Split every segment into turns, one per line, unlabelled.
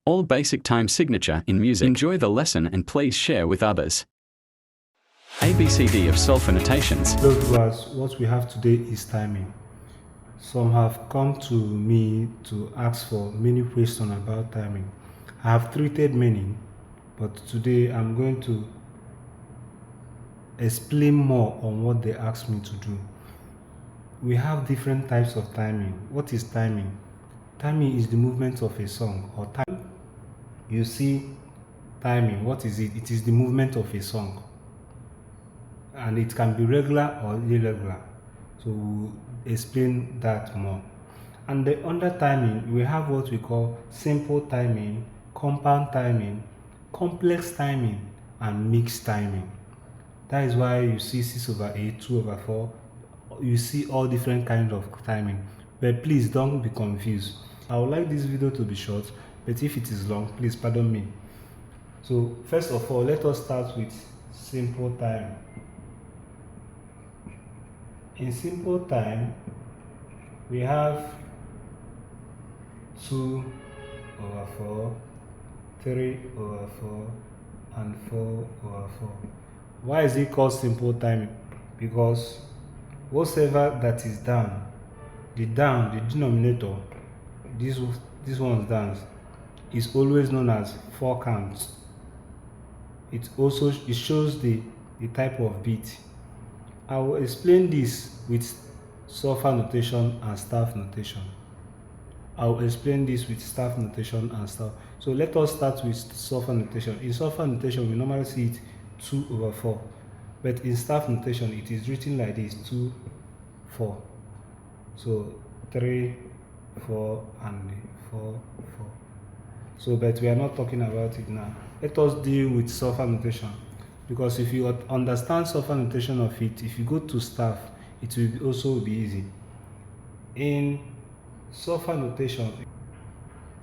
All basic time signature in music. Enjoy the lesson and please share with others. ABCD of solfa notations.
Hello viewers, what we have today is timing. Some have come to me to ask for many questions about timing. I have treated many, but today I'm going to explain more on what they asked me to do. We have different types of timing. What is timing? Timing is the movement of a song or time. You see, timing, what is it? It is the movement of a song. And it can be regular or irregular. So we'll explain that more. And under timing, we have what we call simple timing, compound timing, complex timing, and mixed timing. That is why you see 6/8, 2/4. You see all different kinds of timing. But please don't be confused. I would like this video to be short, but if it is long, please pardon me. So first of all, let us start with simple time. In simple time, we have 2/4, 3/4, and 4/4. Why is it called simple time? Because whatever that is down, the denominator, this one's down, is always known as 4 counts. It shows the type of beat. I will explain this with solfa notation and staff notation. So let us start with solfa notation. In solfa notation, we normally see it 2/4. But in staff notation, it is written like this, 2, 4. So 3, 4, and 4, 4. So, but we are not talking about it now. Let us deal with solfa notation. Because if you understand solfa notation of it, if you go to staff, it will also be easy. In solfa notation,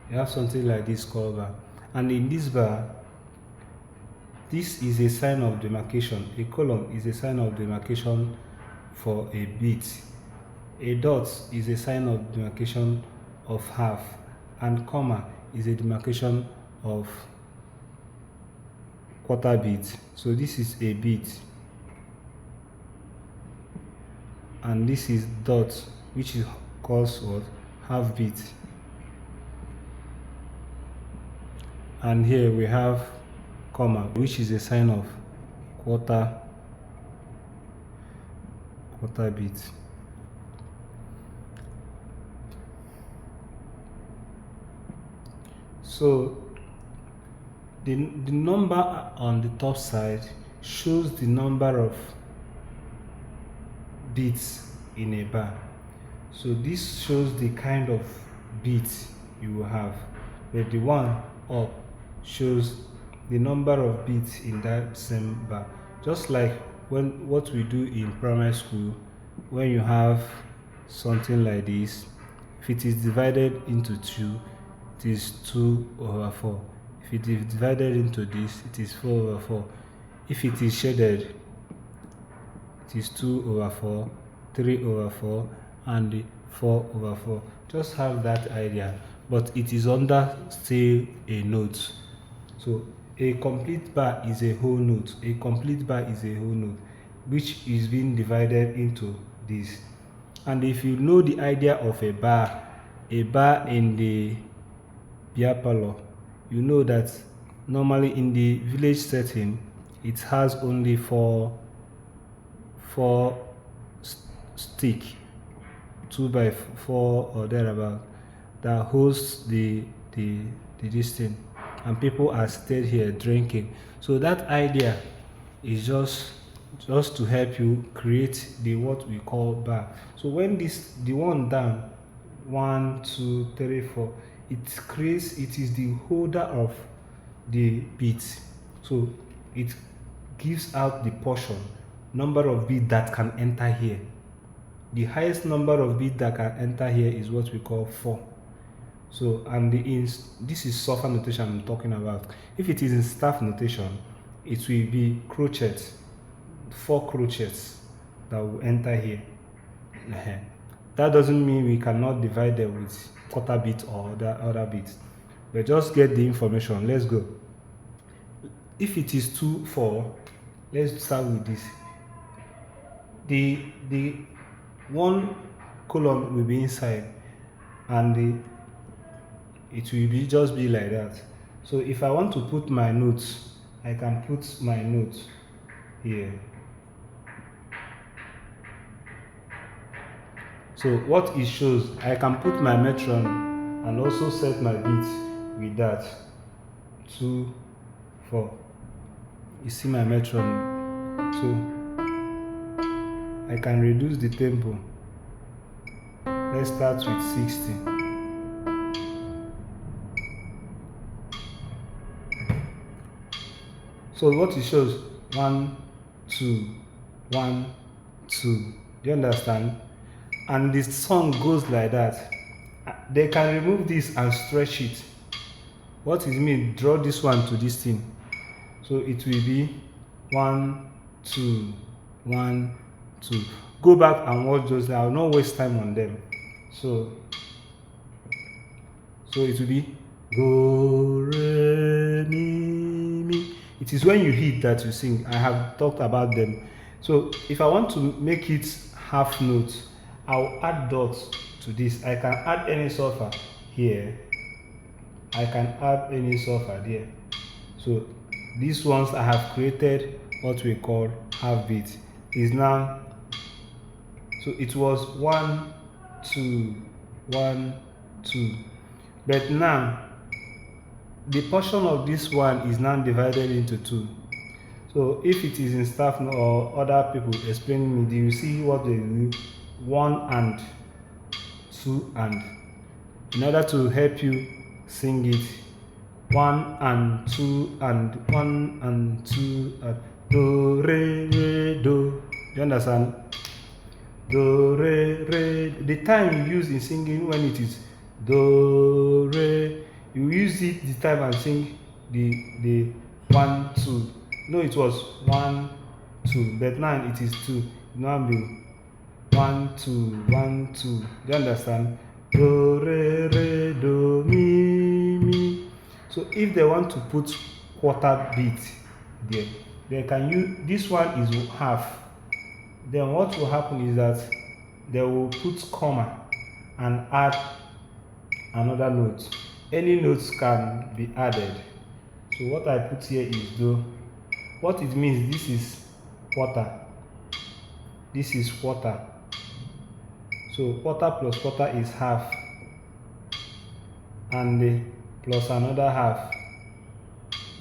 you have something like this called bar. And in this bar, this is a sign of demarcation. A colon is a sign of demarcation for a beat. A dot is a sign of demarcation of half. And comma is a demarcation of quarter beat. So this is a beat. And this is dot, which is calls what? Half beat. And here we have comma, which is a sign of quarter beat. So the number on the top side shows the number of beats in a bar. So this shows the kind of beat you will have. But the one up shows the number of beats in that same bar. Just like what we do in primary school, when you have something like this, if it is divided into 2, it is 2/4. If it is divided into this, it is 4/4. If it is shaded, it is 2/4, 3/4, and 4/4. Just have that idea, but it is under still a note. So a complete bar is a whole note. A complete bar is a whole note, which is being divided into this. And if you know the idea of a bar in the beer parlor, you know that normally in the village setting, it has only four stick, 2x4 or thereabout, that holds the this thing, and people are stayed here drinking. So that idea is just to help you create the what we call bar. So when the one down, 1, 2, 3, 4, it is the holder of the beats. So it gives out the portion, number of beats that can enter here. The highest number of beats that can enter here is what we call 4. So, and this is solfa notation I'm talking about. If it is in staff notation, it will be crochet, 4 crochets that will enter here. That doesn't mean we cannot divide them with quarter beat or other beats. but just get the information. Let's go. If it is 2 4, let's start with this. The one column will be inside, and it will be just be like that. So if I want to put my notes, I can put my notes here. So what it shows, I can put my metron and also set my beats with that. 2 4. You see my metron. So I can reduce the tempo. Let's start with 60. So what it shows, 1 2 1 2. Do you understand? And the song goes like that. They can remove this and stretch it. What it means, draw this one to this thing. So it will be 1 2 1 2. Go back and watch those. I will not waste time on them. So it will be do re mi mi. It is when you hit that you sing. I have talked about them. So if I want to make it half note, I'll add dots to this. I can add any sulfur here. I can add any sulfur there. So these ones I have created what we call half beat. Is now, so it was 1 2 1 2, but now the portion of this one is now divided into 2. So if it is in staff or other people explaining me, do you see what they do? 1 and 2 and. In order to help you sing it, 1 and 2 and 1 and 2 and do re re do. You understand? Do re re. The time you use in singing when it is do re, you use it the time and sing the 1 2. No, it was 1 2, but now it is 2. Now be 1 2 1 2. Do you understand? Do re re do mi mi. So if they want to put quarter beat there, they can use this one is half. Then what will happen is that they will put comma and add another note. Any notes can be added. So what I put here is do. What it means, this is quarter. This is quarter. So quarter plus quarter is half, and plus another half,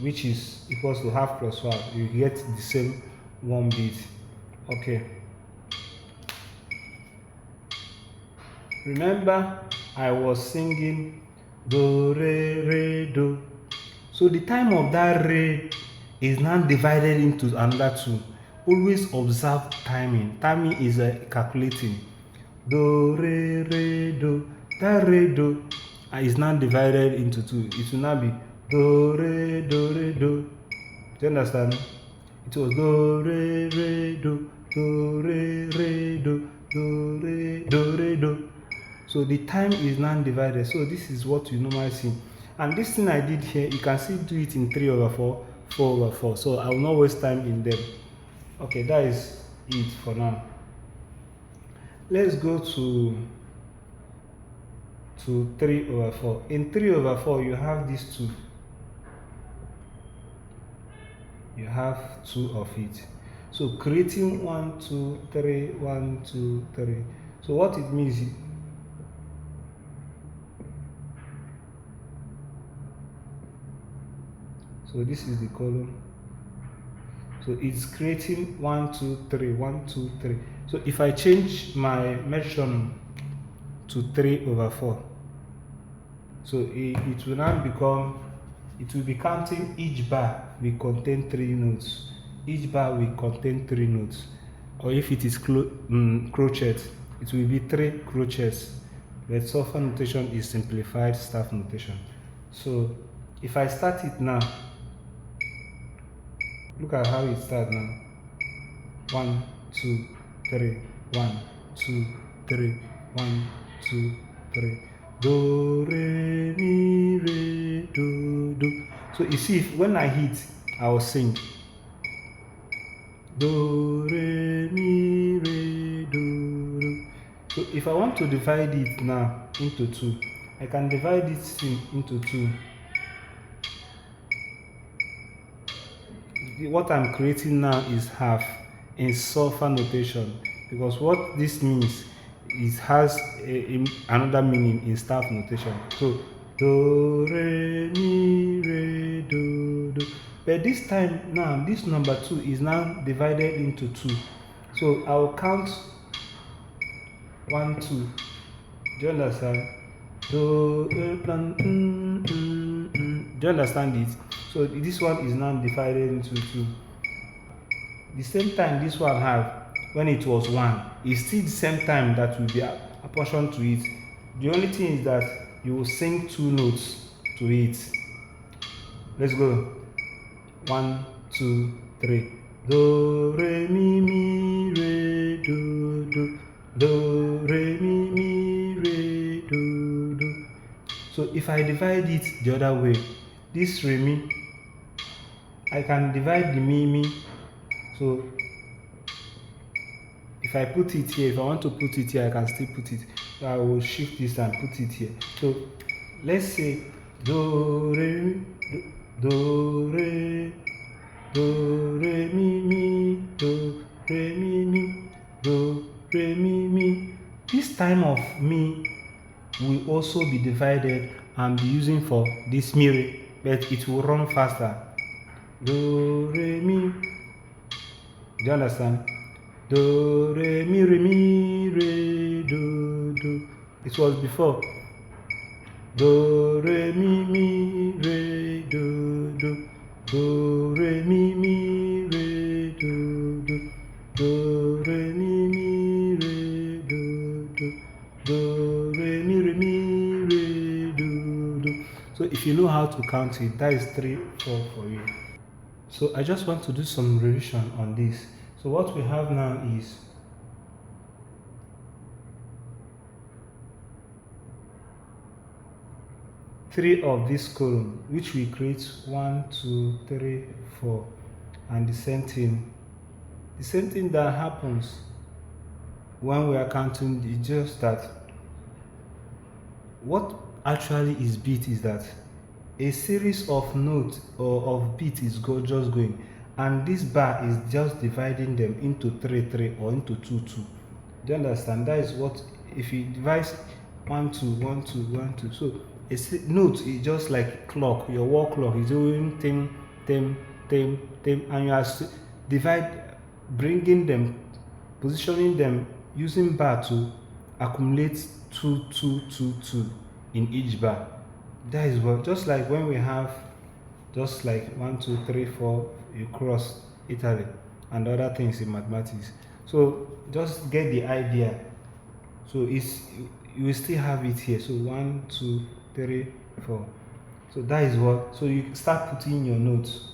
which is equals to half plus half. You get the same one beat. Okay. Remember, I was singing do re re do. So the time of that re is now divided into another 2. Always observe timing. Timing is calculating. Do re re do. That re do is now divided into 2. It will now be do re do. Do you understand? It was do re re do do. So the time is now divided. So this is what you normally see. And this thing I did here, you can still do it in 3/4, 4/4. So I will not waste time in them. Okay, that is it for now. Let's go to 3/4. In 3/4, you have these 2. You have 2 of it. So creating 1 2 3 1 2 3. So what it means, so this is the column. So it's creating 1 2 3 1 2 3. So if I change my metronome to 3/4, so it will now become, it will be counting each bar will contain 3 notes. Each bar will contain 3 notes. Or if it is crochet, it will be 3 crochets. But sulfur notation is simplified staff notation. So if I start it now, look at how it starts now. 1 2 3 1 2 3 1 2 3. do, re, mi, re, do, do. So you see, when I hit, I will sing. Do, re, mi, re, do, do. So if I want to divide it now into two, I can divide this thing into two. What I'm creating now is half in sulfur notation, because what this means is has another meaning in staff notation. So do, re, mi, re, do, do. But this time now, this number 2 is now divided into 2. So I will count 1, 2. Do you understand? Do, do you understand it? So this one is now divided into 2. The same time this one have, when it was 1, it's still the same time that will be apportioned to it. The only thing is that you will sing 2 notes to it. Let's go. 1, 2, 3. Do, re, mi, mi, re, do, do. Do, re, mi, mi, re, do, do. So if I divide it the other way, this re, mi, I can divide the mi, mi. So if I put it here, if I want to put it here, I can still put it. So I will shift this and put it here. So let's say do, re, do, re, do, re, mi, mi, do, re, mi, mi, do, re, mi, mi. This time of mi will also be divided and be using for this mi, re, but it will run faster. Do, re, mi. Do you understand? Do, re, mi, re, do, do. It was before. Do, re, mi, re, do, do. Do, re, mi, re, do, do. Do, re, mi, re, do, do. Do, re, mi, re, do, do. So if you know how to count it, that is 3, 4 for you. So I just want to do some revision on this. So what we have now is 3 of this column, which we create 1, 2, 3, 4, and the same thing that happens when we are counting is just that what actually is beat is that a series of notes or of beats is just going, and this bar is just dividing them into 3, 3 or into 2, 2. Do you understand? That is what, if you divide 1, 2, 1, 2, 1, 2. So a note is just like clock. Your wall clock is doing tim, tim, tim, tim, and you are bringing them, positioning them using bar to accumulate 2, 2, 2, 2 in each bar. That is what, just like when we have just like 1, 2, 3, 4, you cross Italy and other things in mathematics. So just get the idea. So it's, you will still have it here. So 1, 2, 3, 4. So that is what. So you start putting your notes.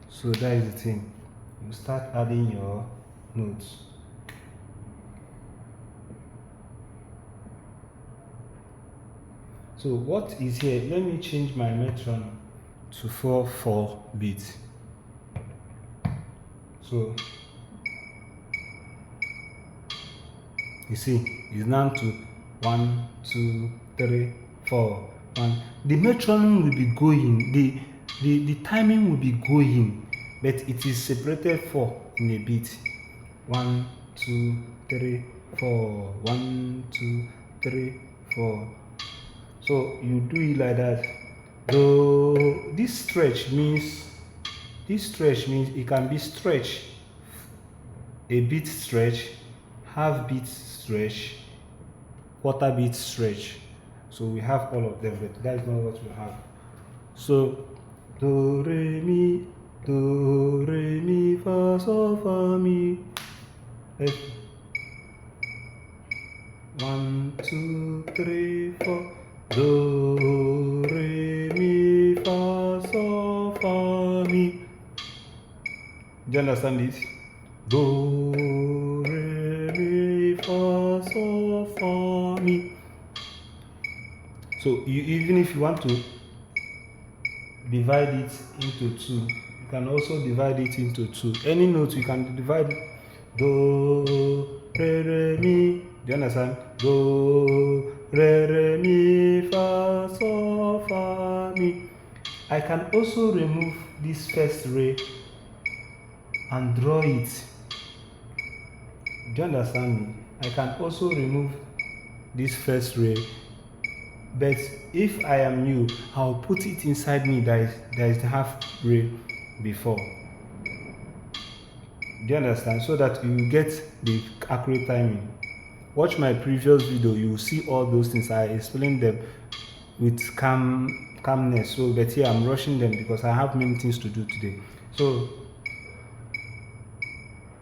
So that is the thing. You start adding your notes. So what is here? Let me change my metronome to 4/4 beats. So you see, it's now to 1, 2, 3, 4, 1. The metronome will be going, the timing will be going, but it is separated 4 in a beat. 1, 2, 3, 4. 1, 2, 3, 4. So you do it like that. Though this stretch means it can be stretched, a beat stretch, half beat stretch, quarter beat stretch. So we have all of them, but that is not what we have. So do, re, mi, fa, sol, fa, mi. 1, 2, 3, 4. Do, re, mi, fa, sol, fa, mi. Do you understand this? Do, re, mi, fa, sol, fa, mi. So even if you want to divide it into two, you can also divide it into two. Any note you can divide. Do, re, mi. Do you understand? Do, re, mi, fa, sol, fa, mi. I can also remove this first re and draw it. Do you understand me? I can also remove this first re, but if I am you, I'll put it inside me that is the half re before. Do you understand? So that you get the accurate timing. Watch my previous video, you will see all those things. I explain them with calmness. So, but here I'm rushing them because I have many things to do today. So,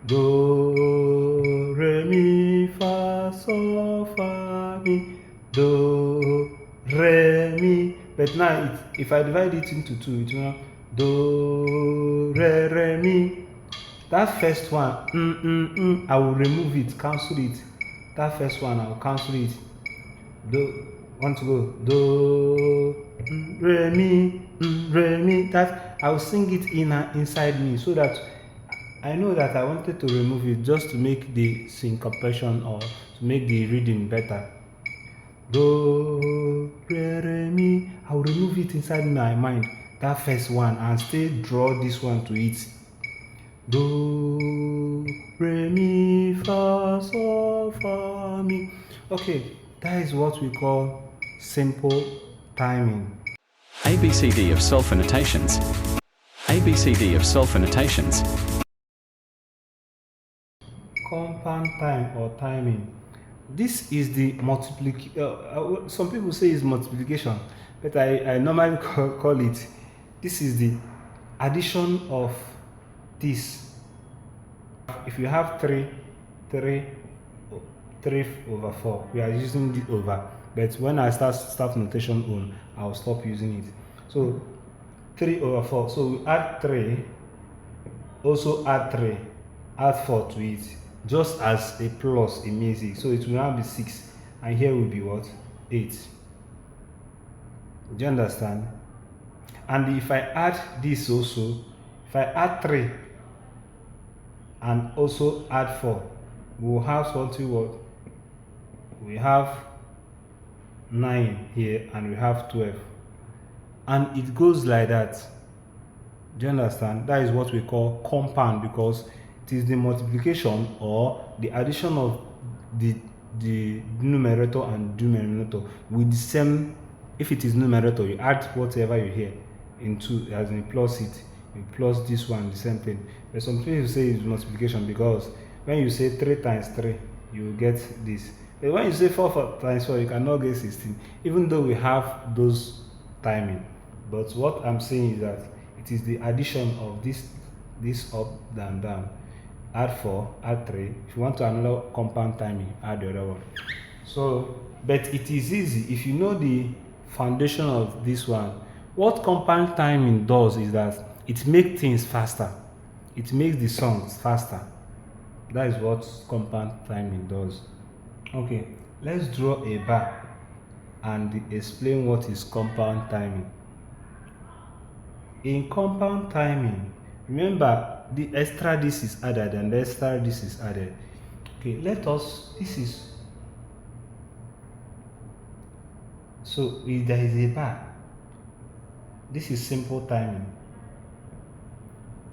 do, re, mi, fa, sol, fa, mi. Do, re, mi. But now, if I divide it into two, it will do, re, mi. That first one, I will remove it, cancel it. That first one, I will cancel it. Do, want to go? Do, re, mi, re, mi. That I will sing it inside me so that I know that I wanted to remove it just to make the syncopation or to make the reading better. Do, re, mi. I will remove it inside my mind, that first one, and still draw this one to it. Do, re, mi, fa, sol, fa, mi. Okay, that is what we call simple timing.
ABCD of solfa notations. ABCD of solfa notations.
Compound time or timing. This is the multiplication. Some people say it's multiplication, but I normally call it. This is the addition of this. If you have 3 over 4, we are using the over, but when I start notation on, I'll stop using it. So 3 over 4, so we add 3, also add 3, add 4 to it, just as a plus in music. So it will now be 6, and here will be what? 8. Do you understand? And if I add this also, if I add 3 and also add 4, we will have something what? We have 9 here and we have 12. And it goes like that. Do you understand? That is what we call compound, because it is the multiplication or the addition of the numerator and denominator with the same. If it is numerator, you add whatever you hear into, as in plus it, you plus this one, the same thing. But some people say it's multiplication because when you say 3 times 3, you will get this. But when you say 4 times 4, you cannot get 16, even though we have those timing. But what I'm saying is that it is the addition of this up, down. Add 4, add 3. If you want to another compound timing, add the other one. So, but it is easy if you know the foundation of this one. What compound timing does is that it makes things faster. It makes the songs faster. That is what compound timing does. Okay, let's draw a bar and explain what is compound timing. In compound timing, remember the extra this is added and the extra this is added. Okay, so if there is a bar, this is simple timing.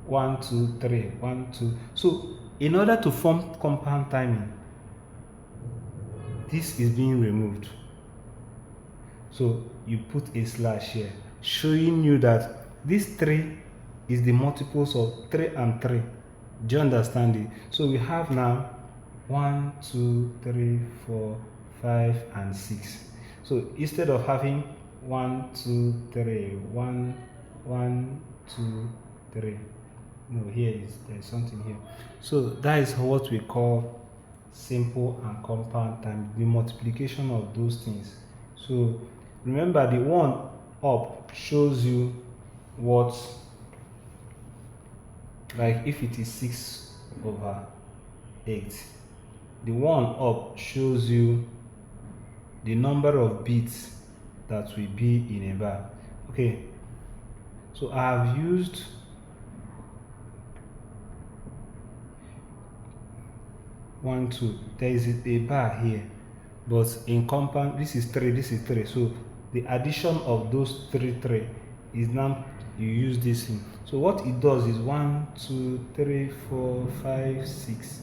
1, 2, 3, 1, 2. So in order to form compound timing, this is being removed. So you put a slash here, showing you that this 3 is the multiples of 3 and 3. Do you understand it? So we have now 1, 2, 3, 4, 5, and 6. So instead of having 1, 2, 3, 1, 1, 2, 3. No, there's something here. So that is what we call simple and compound time, the multiplication of those things. So remember, the one up shows you what, like if it is 6 over 8. The one up shows you the number of bits that will be in a bar. Okay, so I have used one, two. There is a bar here, but in compound, this is 3, this is 3. So the addition of those 3 is now you use this in. So what it does is 1, 2, 3, 4, 5, 6.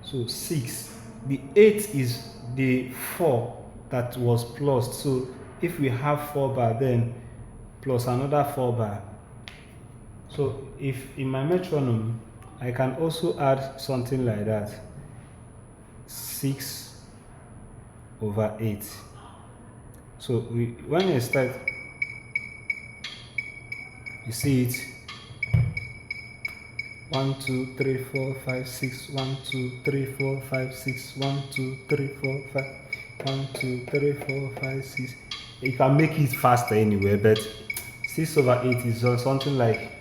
So 6. The 8 is the 4 that was plus. So if we have 4 bar, then plus another 4 bar. So if in my metronome, I can also add something like that. 6 over 8. So when I start, you see it. 1, 2, 3, 4, 5, 6. 1, 2, 3, 4, 5, 6. 1, 2, 3, 4, 5. 1, 2, 3, 4, 5, 6. You can make it faster anyway, but 6 over 8 is just something like.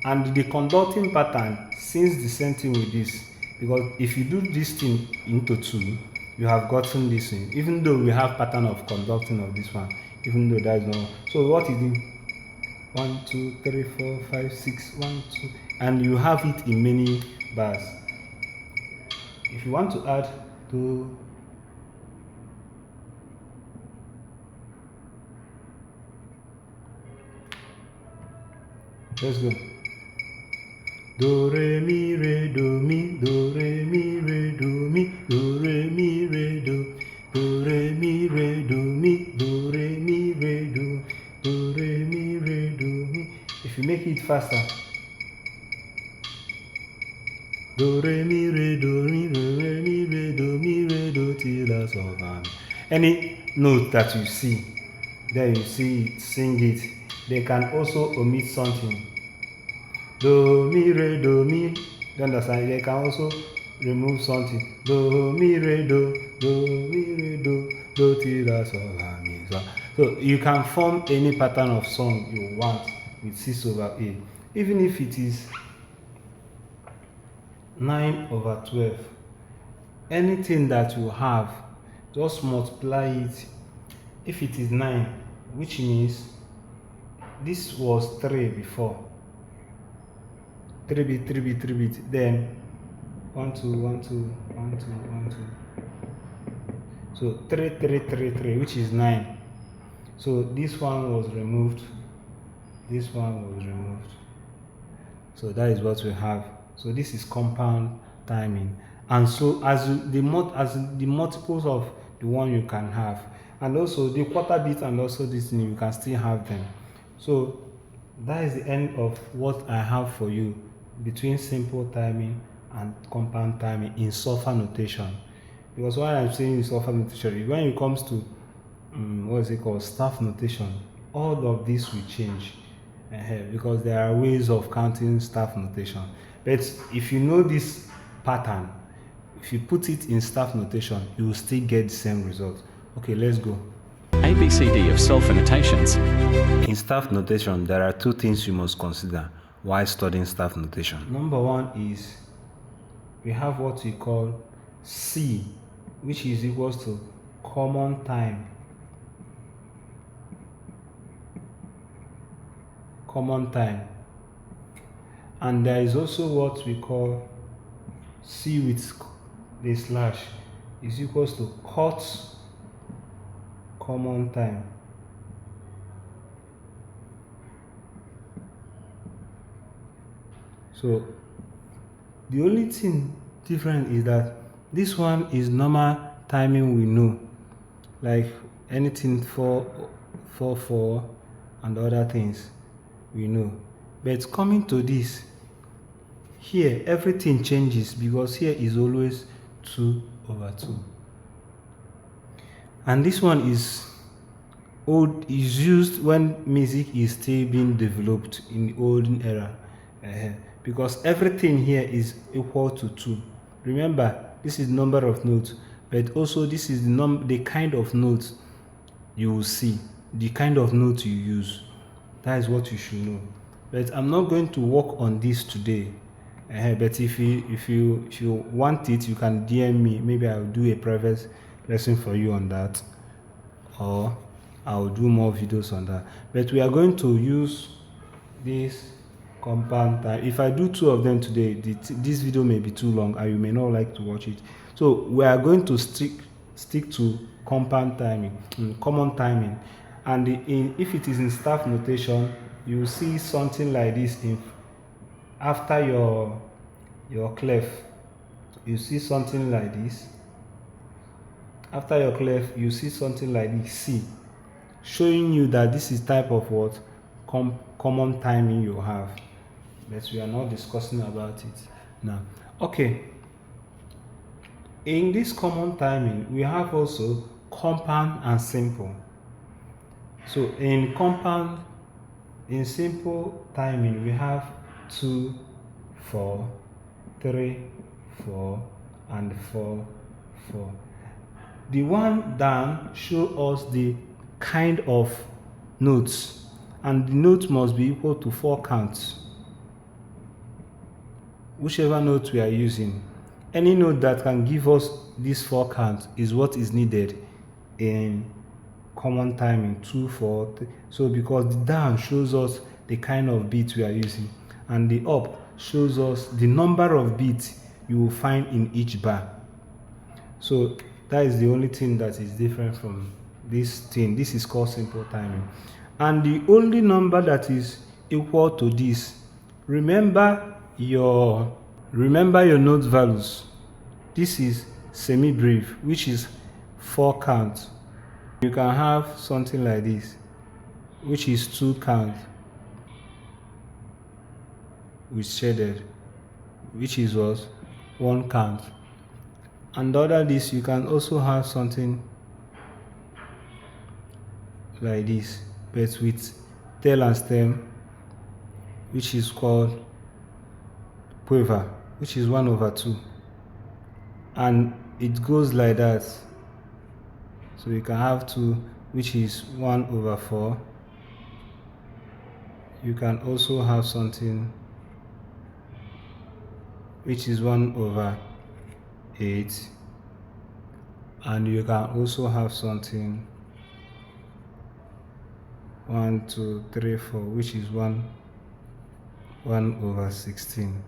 And the conducting pattern seems the same thing with this, because if you do this thing into 2, you have gotten this in. Even though we have pattern of conducting of this one, even though that is not. So what is it? 1, 2, 3, 4, 5, 6. 1, 2, and you have it in many bars. If you want to add to let's go. Do re mi re do mi, do re mi re do mi, do re mi re do, do re mi re do mi, do re mi re do re mi re do mi. If you make it faster, do re mi re do mi, do re mi re do mi re do till la sol fa mi. Any note that you see, there you see it, sing it. They can also omit something. Do mi re do mi. You understand? They can also remove something. Do mi re do till la sol la mi so. So you can form any pattern of song you want with 6 over 8, even if it is 9 over 12. Anything that you have, just multiply it. If it is 9, which means this was 3 before. 3 bit, 3 bit, 3 bit, then 1 2 1 2 1 2 1 2. So 3 3 3 3, which is 9. So this one was removed, this one was removed. So that is what we have. So this is compound timing, and so as the multiples of the one you can have, and also the quarter bit, and also this thing you can still have them. So that is the end of what I have for you between simple timing and compound timing in cipher notation. Because what I'm saying in cipher notation, when it comes to what is it called, staff notation, all of this will change because there are ways of counting staff notation. But if you know this pattern, if you put it in staff notation, you will still get the same result. Okay, let's go.
ABCD of cipher notations.
In staff notation, there are 2 things you must consider while studying staff notation. Number 1 is we have what we call C, which is equals to common time. Common time. And there is also what we call C with the slash is equals to cut common time. So the only thing different is that this one is normal timing we know, like anything 4 4 4 and other things we know. But coming to this, here everything changes because here is always 2 over 2. And this one is used when music is still being developed in the olden era. Because everything here is equal to 2. Remember, this is number of notes, but also this is the kind of notes you will see, the kind of note you use. That is what you should know. But I'm not going to work on this today. But if you want it, you can DM me. Maybe I'll do a private lesson for you on that, or I'll do more videos on that. But we are going to use this compound time. If I do 2 of them today, this video may be too long and you may not like to watch it. So we are going to stick to compound timing, common timing. And if it is in staff notation, you will see something like this after your clef. You see something like this. After your clef, you see something like this C, showing you that this is type of what common timing you have. But we are not discussing about it now. Okay, in this common timing we have also compound and simple. So in simple timing we have 2, 4, 3, 4 and 4, 4. The one down show us the kind of notes, and the note must be equal to 4 counts. Whichever note we are using, any note that can give us this 4 counts is what is needed in common timing. 2, 4, 3. So because the down shows us the kind of beat we are using, and the up shows us the number of beats you will find in each bar. So that is the only thing that is different from this thing. This is called simple timing. And the only number that is equal to this, remember your note values. This is semi-brief, which is 4 counts. You can have something like this, which is 2 counts with shaded, which is what 1 count. And other this, you can also have something like this, but with tail and stem, which is called quiver, which is 1/2, and it goes like that. So you can have 2, which is 1/4. You can also have something which is 1/8, and you can also have something 1, 2, 3, 4, which is 1/16.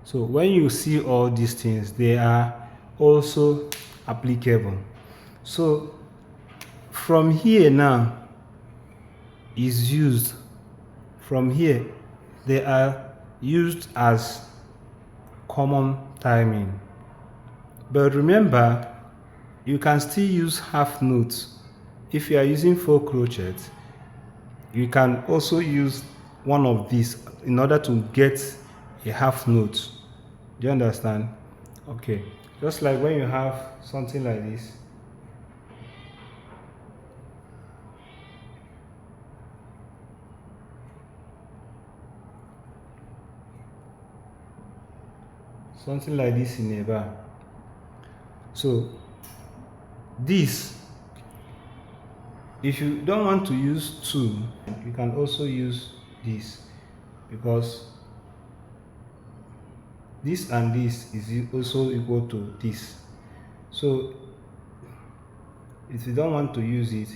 So when you see all these things, they are also applicable. So from here now is used, from here they are used as common timing. But remember, you can still use half notes. If you are using 4 crochet, you can also use one of these in order to get a half note. Do you understand? Okay, just like when you have something like this, something like this in a bar. So this, if you don't want to use 2, you can also use this, because this and this is also equal to this. So if you don't want to use it,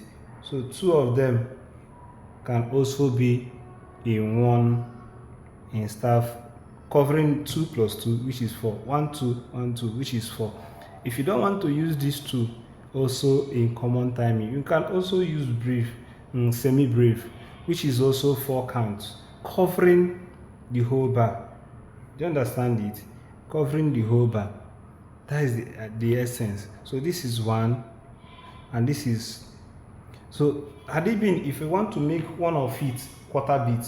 so 2 of them can also be in one in staff, covering 2 plus 2, which is 4. 1, 2, 1, 2, which is 4. If you don't want to use these 2 also in common timing, you can also use brief, semi-brief, which is also 4 counts, covering the whole bar. Do you understand it? Covering the whole bar. That is the essence. So this is 1, and this is, so had it been, if you want to make one of it quarter beat,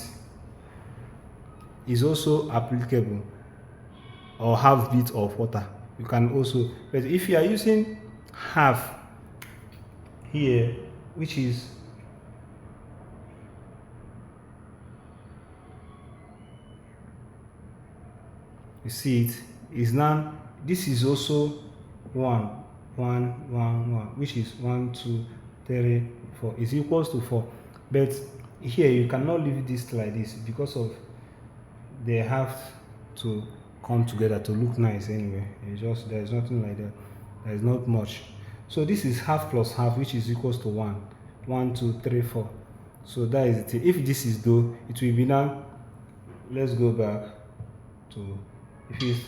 is also applicable, or half beat or quarter, you can also. But if you are using half here, which is you see it is now, this is also 1, 1, 1, 1, which is 1, 2, 3, 4 is equals to 4. But here you cannot leave this like this because of they have to come together to look nice anyway. It's just, there's nothing like that. There's not much. So this is half plus half, which is equals to 1. 1, 2, 3, 4. So that is it. If this is do, it will be now. Let's go back to, if it's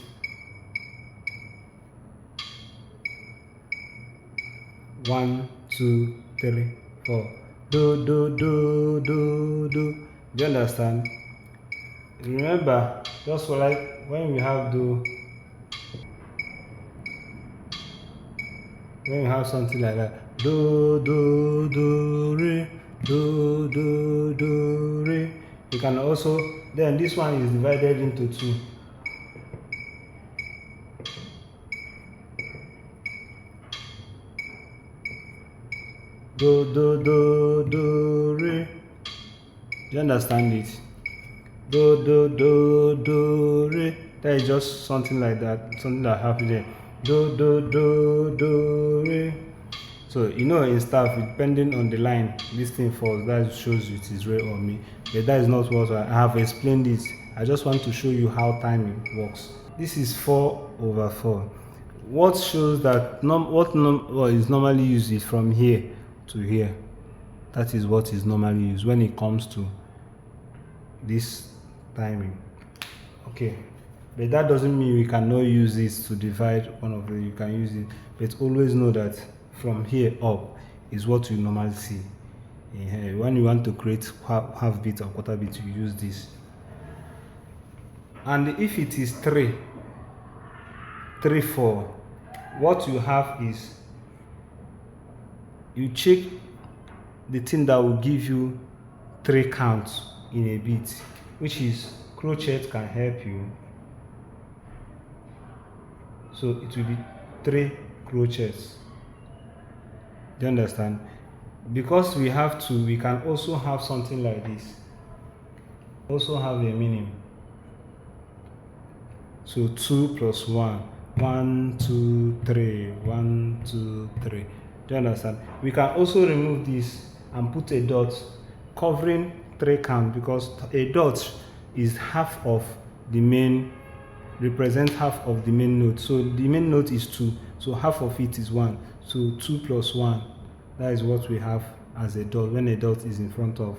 1, 2, 3, 4. Do, do, do, do, do. Do you understand? Remember, just for like when we have do, when we have something like that, do, do, do, re, do, do, do, re. You can also, then this one is divided into 2. Do, do, do, do, re. Do you understand it? Do, do, do, do, re. That is just something like that, something that happened there. Do, do, do, do, re. So, you know, in stuff, depending on the line, this thing falls. That shows it is re or mi. But that is not what I have explained it. I just want to show you how timing works. This is 4 over 4. What shows that what is normally used is from here to here. That is what is normally used when it comes to this timing. Okay, but that doesn't mean we cannot use this to divide one of them. You can use it, but always know that from here up is what you normally see. When you want to create half bit or quarter bit, you use this. And if it is 3, 3, 4, what you have is you check the thing that will give you 3 counts in a bit, which is crochet can help you. So it will be 3 crochets. Do you understand? Because we have 2, we can also have something like this. Also have a meaning. So 2 plus 1. 1, 2, 3. 1, 2, 3. Do you understand? We can also remove this and put a dot covering 3 count, because a dot is half of the main, represents half of the main note. So the main note is 2, so half of it is 1. So 2 plus 1, that is what we have as a dot when a dot is in front of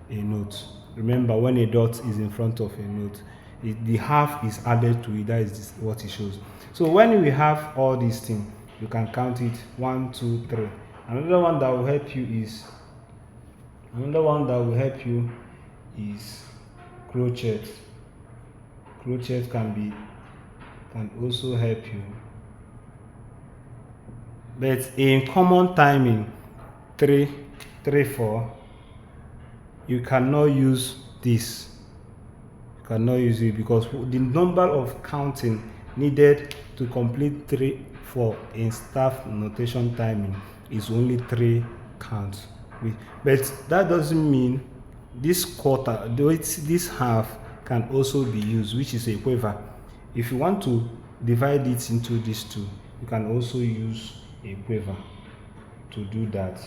a note. Remember, when a dot is in front of a note, the half is added to it. That is what it shows. So when we have all these things, you can count it 1, 2, 3. Another one that will help you is crochet. Crochet can also help you. But in common timing 3, 3, 4, you cannot use this. You cannot use it because the number of counting needed to complete 3, 4 in staff notation timing is only 3 counts. But that doesn't mean this quarter, this half can also be used, which is a quiver. If you want to divide it into these 2, you can also use a quiver to do that.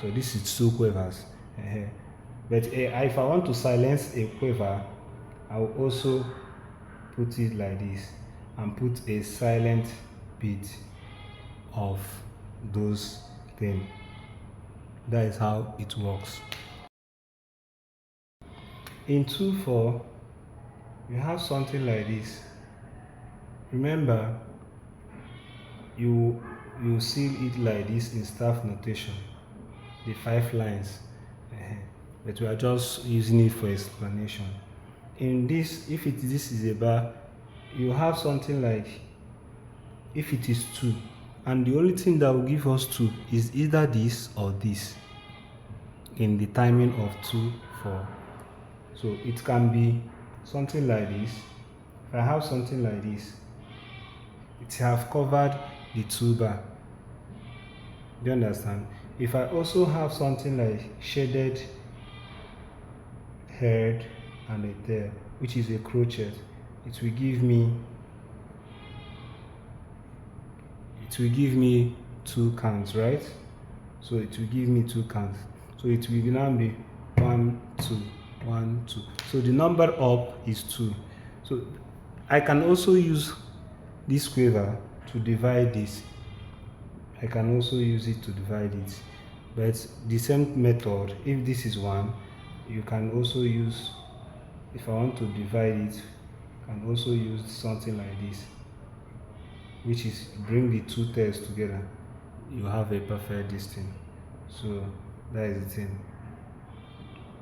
So this is 2 quivers. But if I want to silence a quiver, I will also put it like this and put a silent bit of those things. That is how it works. In 2/4, you have something like this. Remember, you seal it like this in staff notation, the 5 lines. But we are just using it for explanation. In this, if this is a bar, you have something like, if it is 2, and the only thing that will give us 2 is either this or this in the timing of 2/4. So it can be something like this. If I have something like this, it have covered the 2 bar. Do you understand? If I also have something like shaded head and a tail, which is a crochet, it will give me 2 counts, right? So it will give me 2 counts. So it will now be 1, 2, 1 2. So the number up is 2. So I can also use this quiver to divide this. I can also use it to divide it, but the same method, if this is 1, you can also use, if I want to divide it, I can also use something like this, which is bring the two tails together, you have a perfect distance. So that is the thing.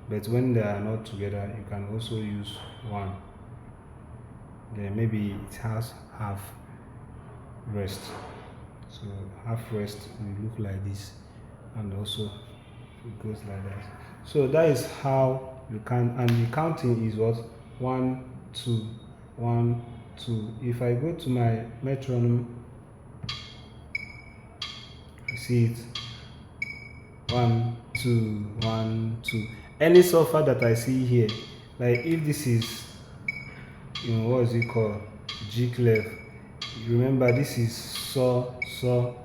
But when they are not together, you can also use 1. Then maybe it has half rest. So half rest will look like this, and also it goes like that. So that is how you can, and the counting is what? 1 2 1 2. If I go to my metronome, you see it, 1 2 1 2. Any sulfur that I see here, like if this is, what is it called, G clef, remember this is so. So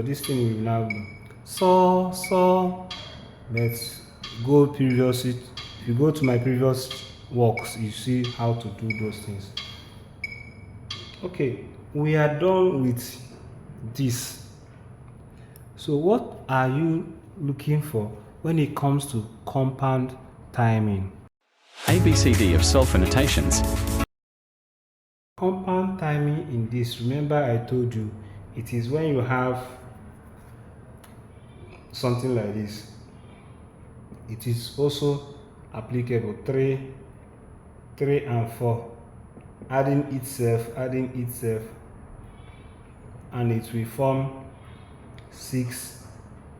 this thing will now be so. Let's go previously. If you go to my previous works, you see how to do those things. Okay, we are done with this. So what are you looking for when it comes to compound timing?
ABCD of self notations.
Compound timing in this, remember I told you, it is when you have something like this. It is also applicable 3 and 4, adding itself, and it will form 6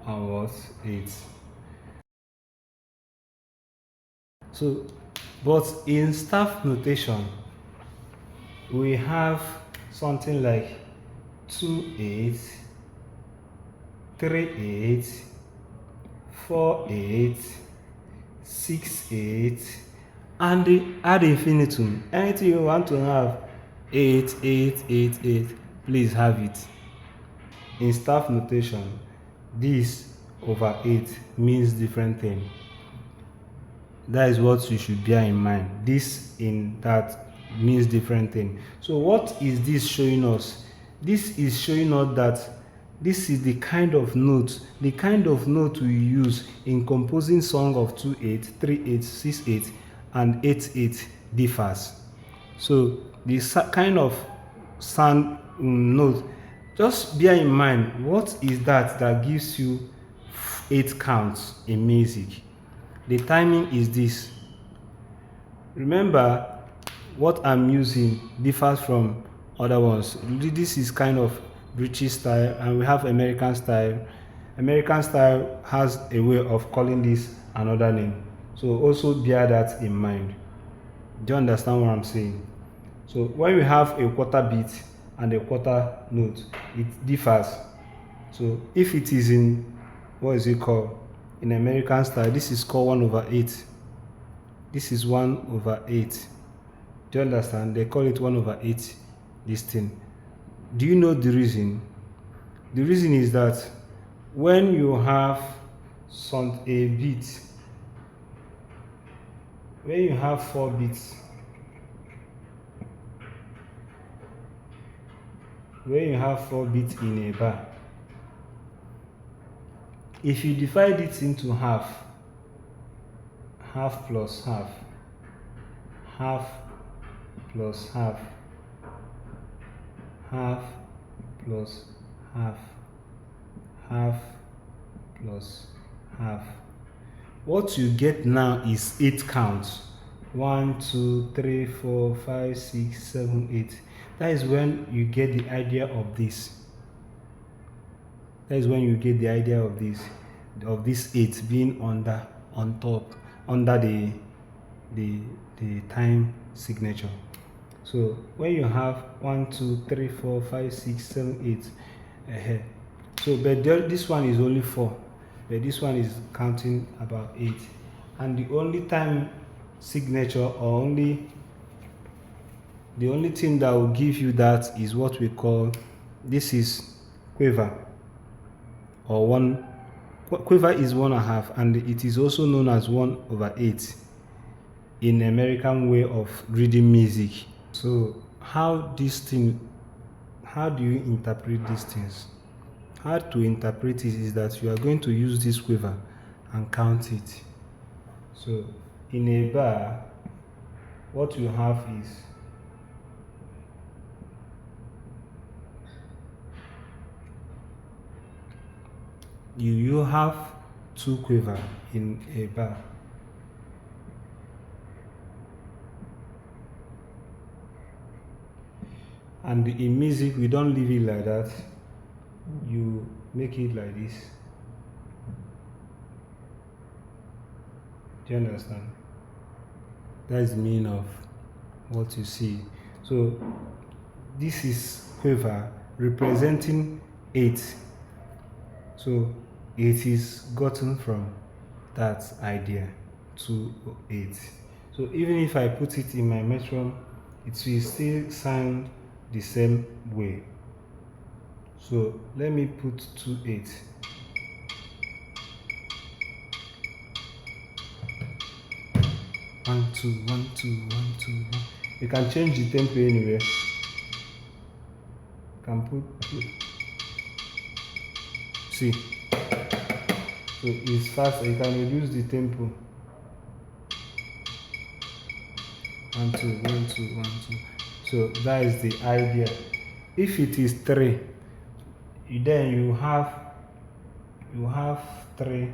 and what? 8. So, but in staff notation, we have something like 2 8, 3 8, 4 8, 6 8, and the ad infinitum. Anything you want to have, 8 8 8 8, please have it. In staff notation, this over 8 means different thing. That is what you should bear in mind. This in that means different thing. So what is this showing us? This is showing us that this is the kind of note we use in composing song of 2 8, 3 8, 6 8, and 8 8 differs. So this kind of sound note, just bear in mind what is that gives you 8 counts in music. The timing is this. Remember, what I'm using differs from other ones. This is kind of British style, and we have American style. American style has a way of calling this another name. So also bear that in mind. Do you understand what I'm saying? So when we have a quarter beat and a quarter note, it differs. So if it is in, what is it called? In American style, this is called 1 over 8. This is 1 over 8. Do you understand? They call it 1 over 8, this thing. Do you know the reason? The reason is that when you have a beat, when you have 4 beats, in a bar, if you divide it into half plus half, half plus half, half plus half, half plus half, what you get now is 8 counts. 1 2 3 4 5 6 7 8. That is when you get the idea of this. That is when you get the idea of this 8 being on top, under the time signature. So when you have 1 2 3 4 5 6 7 8, so but this one is only 4, but this one is counting about 8, and the only time signature, or the only thing that will give you that is what we call, this is quiver, or quiver is 1/2, and it is also known as 1/8 in American way of reading music. So how do you interpret these things? How to interpret it is that you are going to use this quiver and count it. So in a bar, what you have is you have 2 quiver in a bar. And in music, we don't leave it like that. You make it like this. Do you understand? That is the meaning of what you see. So this is quiver representing 8. So it is gotten from that idea, 2 or 8. So even if I put it in my metronome, it will still sound the same way. So let me put 2 8. One, two, 1, 2, 1, 2, 1. You can change the tempo anywhere. You can put 2. See. So it's fast. You can reduce the tempo. 1, 2, 1, 2, 1, 2. So that is the idea. If it is 3, then you have 3.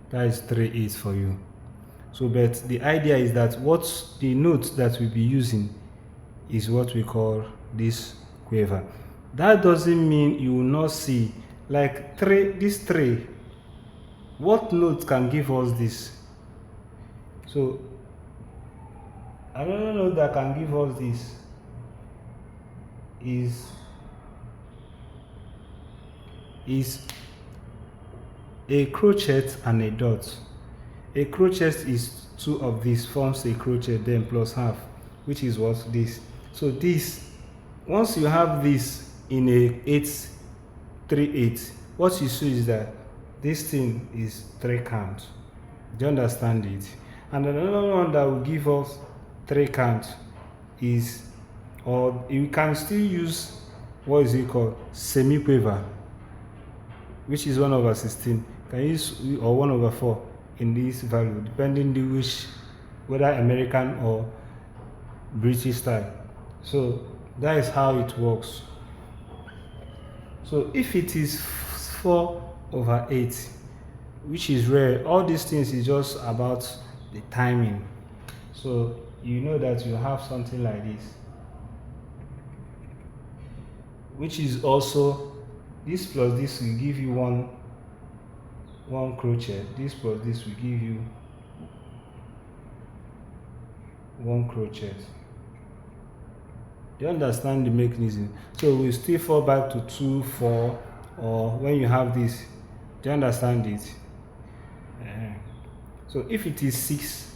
That is 3 8 for you. So, but the idea is that what the note that we'll be using is what we call this quiver. That doesn't mean you will not see like 3. This 3. What note can give us this? So another note that can give us this is a crochet and a dot. A crochet is 2 of these forms a crochet, then plus half, which is what this. So this, once you have this in a 8 3 8, what you see is that this thing is 3 count. Do you understand it? And another one that will give us 3 count is, or you can still use, what is it called, semi-quiver, which is 1/16. Can use or 1/4 in this value, depending on which, whether American or British style. So that is how it works. So if it is 4/8, which is rare, all these things is just about the timing. So you know that you have something like this, which is also this plus this will give you one crochet. This plus this will give you 1 crochet. Do you understand the mechanism? So we still fall back to 2 4, or when you have this. Do you understand it? So if it is 6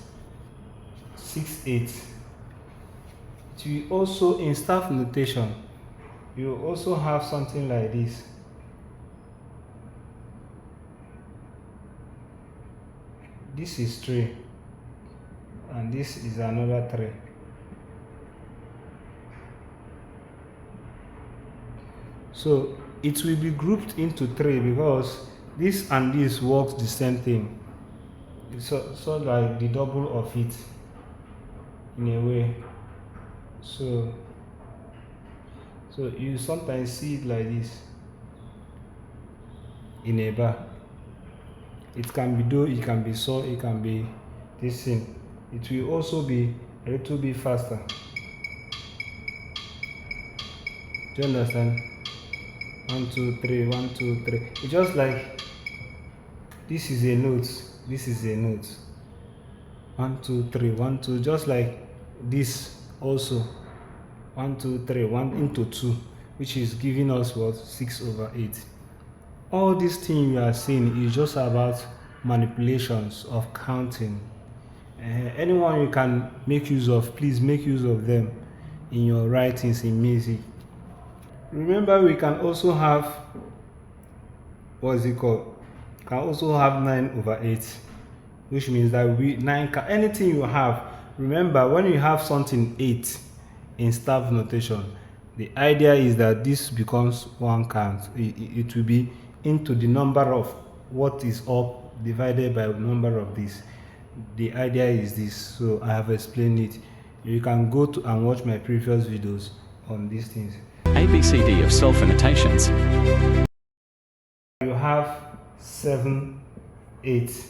8, it will also, in staff notation, you also have something like this. This is 3, and this is another 3. So it will be grouped into 3 because this and this works the same thing. So like the double of it in a way. So you sometimes see it like this in a bar. It can be do, it can be so, it can be this thing. It will also be a little bit faster. Do you understand? 1 2 3, 1 2 3. It's just like this is a note, this is a note. 1 2 3, 1 2, just like this also. 1 2 3, 1 into 2, which is giving us what? 6/8. All these things you are seeing is just about manipulations of counting. Anyone you can make use of, please make use of them in your writings in music. Remember, we can also have, what is it called? Can also have 9/8, which means that anything you have. Remember, when you have something 8 in staff notation, the idea is that this becomes one count. It will be into the number of what is up divided by the number of this. The idea is this, so I have explained it. You can go to and watch my previous videos on these things.
ABCD of self-annotations.
You have 7, 8.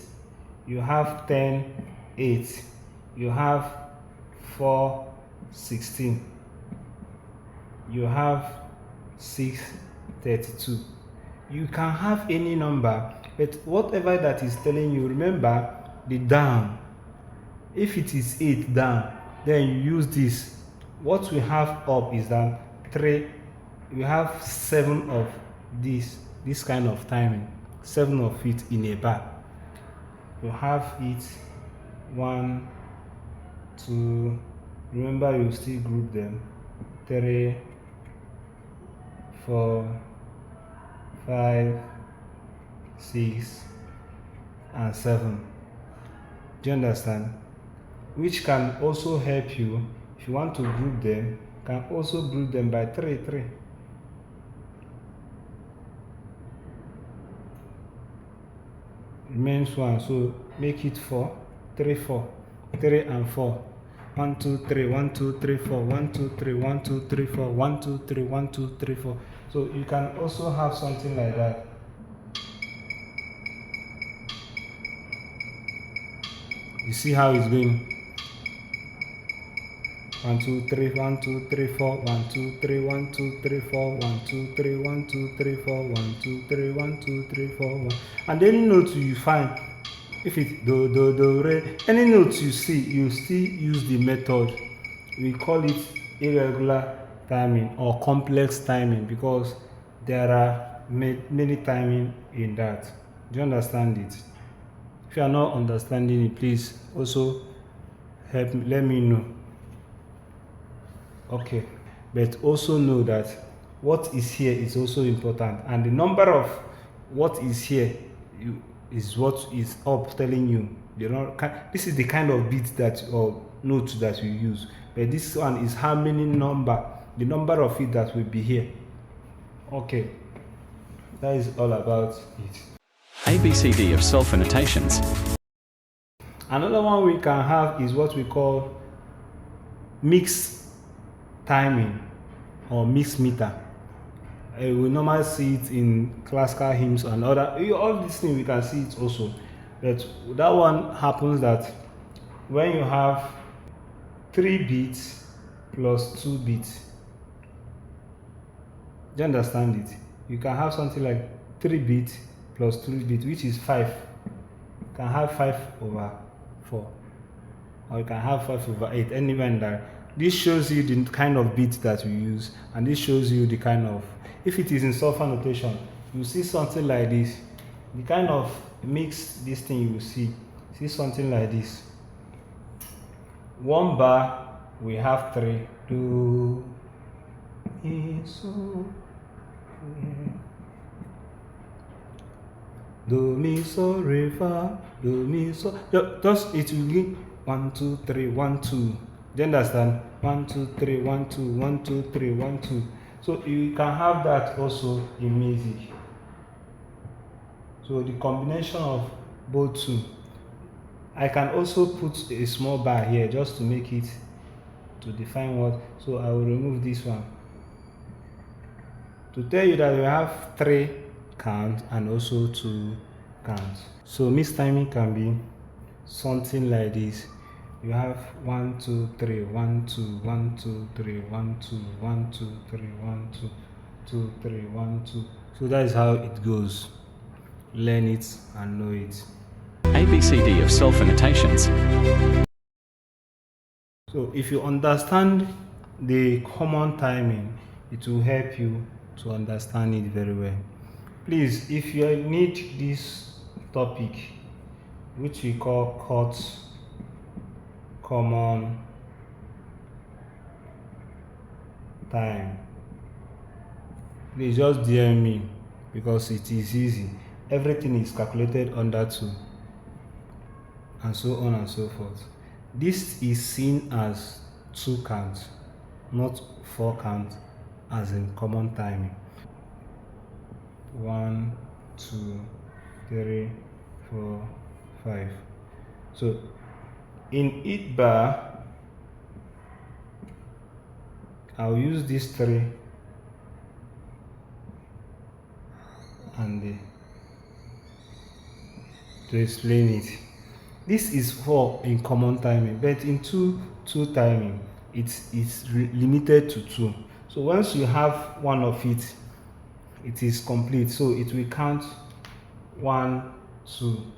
You have 10, 8. You have 4, 16. You have 6, 32. You can have any number, but whatever that is telling you, remember the down. If it is 8 down, then you use this. What we have up is that 3. We have 7 of this kind of timing, 7 of it in a bar. You have it 1, 2. Remember, you still group them. 3, 4, 5, 6, and 7. Do you understand? Which can also help you if you want to group them. Can also group them by 3, 3. Remains 1, so make it 4, 3, 4, 3 and 4. 1, 2, 3, 1, 2, 3, 4, 1, 2, 3, 1, 2, 3, 4, 1, 2, 3, 1, 2, 3, 4. So you can also have something like that. You see how it's going? 1, 2, 3, 1, 2, 3, 4, 1, 2, 3, 1, 2, 3, 4, 1, 2, 3, 1, 2, 3, 4, 1, 2, 3, 1, 2, 3, 4, 1. And any note you find, if it's do, do, do, re, any note you see, you still use the method. We call it irregular timing or complex timing because there are many timing in that. Do you understand it? If you are not understanding it, please also help me, let me know. Okay, but also know that what is here is also important, and the number of what is here is what is up telling you. This is the kind of bit that or note that you use, but this one is how many number, the number of it that will be here. Okay, that is all about it.
ABCD of self-annotations.
Another one we can have is what we call mixed timing or mixed meter. We normally see it in classical hymns and all these things we can see it also. But that one happens that when you have 3 beats plus 2 beats. Do you understand it? You can have something like 3 beats plus 2 beats, which is 5. You can have 5/4, or you can have 5/8, anywhere in there. This shows you the kind of beat that you use, and this shows you the kind of, if it is in sulfur notation, you see something like this. The kind of mix this thing you will see something like this. 1 bar we have 3. Do, mi, so, do, mi, so, re, fa, do, mi, so. Just it will give 1, 2, 3, 1, 2. Do you understand? 1, 2, 3, 1, 2, 1, 2, 3, 1, 2. So you can have that also in music. So the combination of both two. I can also put a small bar here just to make it, to define what. So I will remove this one to tell you that we have 3 counts and also 2 counts. So mixed timing can be something like this. You have 1, 2, 3, 1, 2, 1, 2, 3, 1, 2, 1, 2, 3, 1, 2, 2, 3, 1, 2. So that is how it goes. Learn it and know it.
ABCD of self-annotations.
So if you understand the common timing, it will help you to understand it very well. Please, if you need this topic, which we call chords common time. Please just DM me because it is easy. Everything is calculated under 2 and so on and so forth. This is seen as 2 counts, not 4 counts as in common timing. 1, 2, 3, 4, 5. So in each bar, I'll use these 3 and to explain it. This is 4 in common timing, but in 2 timing, it's limited to 2. So once you have one of it, it is complete. So it will count 1, 2.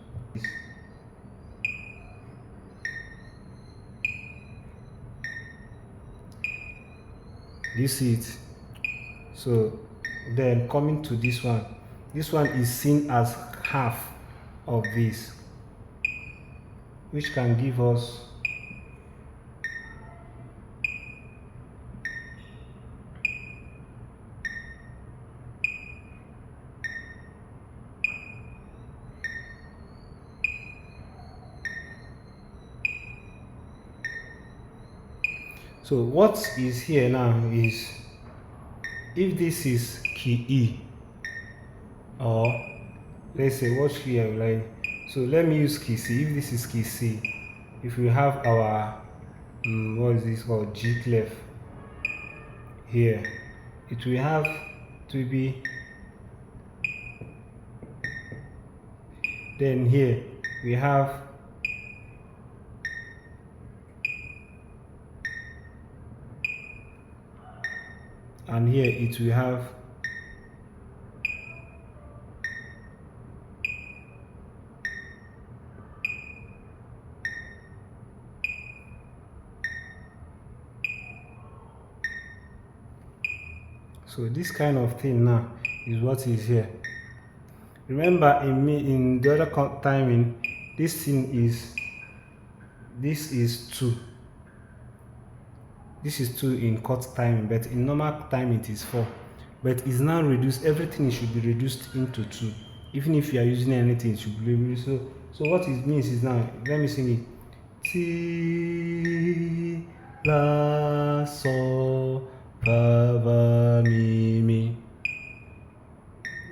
This is it. So then coming to this one is seen as half of this, which can give us so what is here now is, if this is key E, or let's say watch here, like, so let me use key C. If this is key C, if we have our what is this called, G clef here, it will have to be, then here we have and here it will have so this kind of thing now is what is here. Remember in the other timing, this thing is, this is 2. This is 2 in cut timing, but in normal time it is 4. But it's now reduced. Everything should be reduced into 2. Even if you are using anything, it should be reduced. So what it means is, now let me sing it. Si la sol fa va mi mi.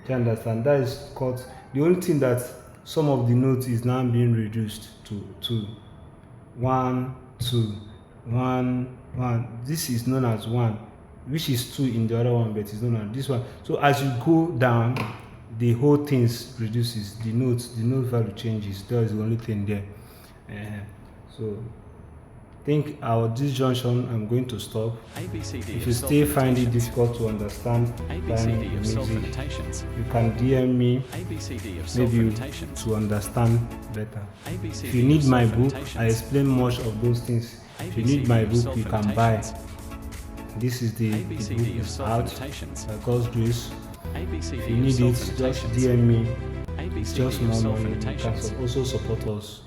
Do you understand? That is cut. The only thing that some of the notes is now being reduced to 2. 1, 2, 1, 1. This is known as 1, which is 2 in the other one, but it's known as this one. So as you go down, the whole thing reduces. The note value changes. That is the only thing there. So I think this junction I'm going to stop. If you still find it difficult to understand timing music, you can DM me, maybe to understand better. If you need my book, I explain much of those things. If you need my book, you can buy. This is the book is out by God's grace. If you need it, just DM me. It's just more money. You can also support us.